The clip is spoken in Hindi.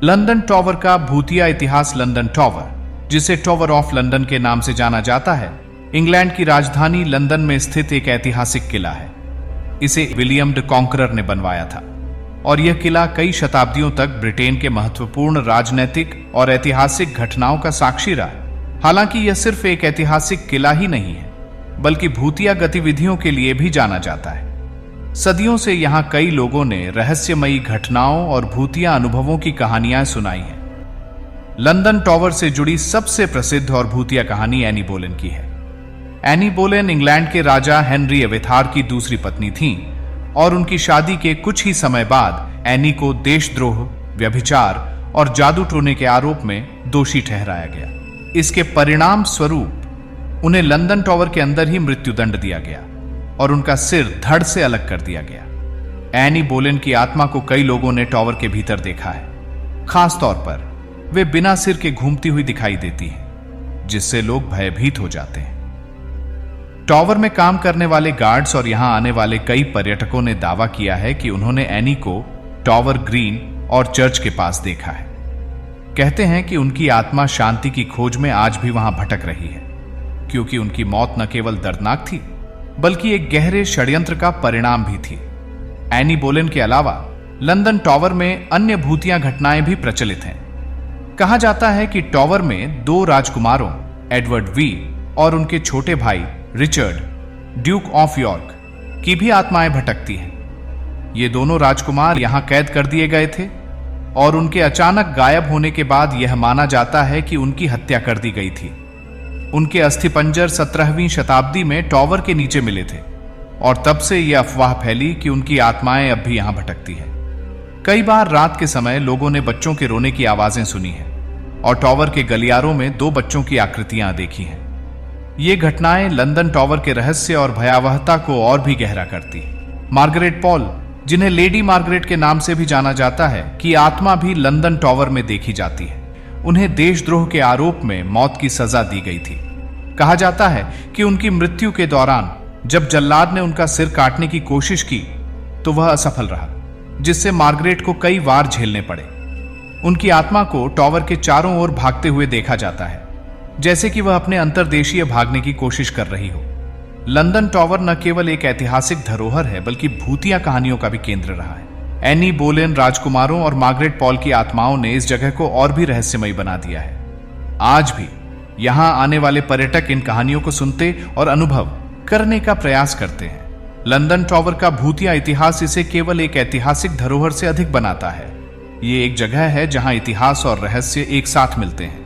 लंदन टॉवर का भूतिया इतिहास। लंदन टॉवर, जिसे टॉवर ऑफ लंदन के नाम से जाना जाता है, इंग्लैंड की राजधानी लंदन में स्थित एक ऐतिहासिक किला है। इसे विलियम द कॉन्करर ने बनवाया था और यह किला कई शताब्दियों तक ब्रिटेन के महत्वपूर्ण राजनीतिक और ऐतिहासिक घटनाओं का साक्षी रहा। हालांकि यह सिर्फ एक ऐतिहासिक किला ही नहीं है, बल्कि भूतिया गतिविधियों के लिए भी जाना जाता है। सदियों से यहां कई लोगों ने रहस्यमयी घटनाओं और भूतिया अनुभवों की कहानियां सुनाई हैं। लंदन टॉवर से जुड़ी सबसे प्रसिद्ध और भूतिया कहानी एनी बोलेन की है। एनी बोलेन इंग्लैंड के राजा हेनरी एवेथार की दूसरी पत्नी थीं और उनकी शादी के कुछ ही समय बाद एनी को देशद्रोह, व्यभिचार और जादू टोने के आरोप में दोषी ठहराया गया। इसके परिणाम स्वरूप उन्हें लंदन टॉवर के अंदर ही मृत्युदंड दिया गया और उनका सिर धड़ से अलग कर दिया गया। एनी बोलेन की आत्मा को कई लोगों ने टॉवर के भीतर देखा है। खास तौर पर वे बिना सिर के घूमती हुई दिखाई देती हैं, जिससे लोग भयभीत हो जाते हैं। टॉवर में काम करने वाले गार्ड्स और यहां आने वाले कई पर्यटकों ने दावा किया है कि उन्होंने एनी को टॉवर ग्रीन और चर्च के पास देखा है। कहते हैं कि उनकी आत्मा शांति की खोज में आज भी वहां भटक रही है, क्योंकि उनकी मौत न केवल दर्दनाक थी, बल्कि एक गहरे षड्यंत्र का परिणाम भी थी। एनी बोलेन के अलावा लंदन टॉवर में अन्य भूतिया घटनाएं भी प्रचलित हैं। कहा जाता है कि टॉवर में 2 राजकुमारों, एडवर्ड वी और उनके छोटे भाई रिचर्ड, ड्यूक ऑफ यॉर्क, की भी आत्माएं भटकती हैं। ये दोनों राजकुमार यहां कैद कर दिए गए थे और उनके अचानक गायब होने के बाद यह माना जाता है कि उनकी हत्या कर दी गई थी। उनके अस्थिपंजर 17वीं शताब्दी में टॉवर के नीचे मिले थे और तब से यह अफवाह फैली कि उनकी आत्माएं अब भी यहां भटकती हैं। कई बार रात के समय लोगों ने बच्चों के रोने की आवाजें सुनी हैं और टॉवर के गलियारों में 2 बच्चों की आकृतियां देखी हैं। ये घटनाएं लंदन टॉवर के रहस्य और भयावहता को और भी गहरा करती हैं। मार्गरेट पॉल, जिन्हें लेडी मार्गरेट के नाम से भी जाना जाता है, की आत्मा भी लंदन टॉवर में देखी जाती है। उन्हें देशद्रोह के आरोप में मौत की सजा दी गई थी। कहा जाता है कि उनकी मृत्यु के दौरान जब जल्लाद ने उनका सिर काटने की कोशिश की तो वह असफल रहा, जिससे मार्गरेट को कई वार झेलने पड़े। उनकी आत्मा को टॉवर के चारों ओर भागते हुए देखा जाता है, जैसे कि वह अपने अंतर्देशीय भागने की कोशिश कर रही हो। लंदन टॉवर न केवल एक ऐतिहासिक धरोहर है, बल्कि भूतिया कहानियों का भी केंद्र रहा है। एनी बोलेन राजकुमारों और मार्गरेट पॉल की आत्माओं ने इस जगह को और भी रहस्यमयी बना दिया है। आज भी यहां आने वाले पर्यटक इन कहानियों को सुनते और अनुभव करने का प्रयास करते हैं। लंदन टॉवर का भूतिया इतिहास इसे केवल एक ऐतिहासिक धरोहर से अधिक बनाता है। ये एक जगह है जहां इतिहास और रहस्य एक साथ मिलते हैं।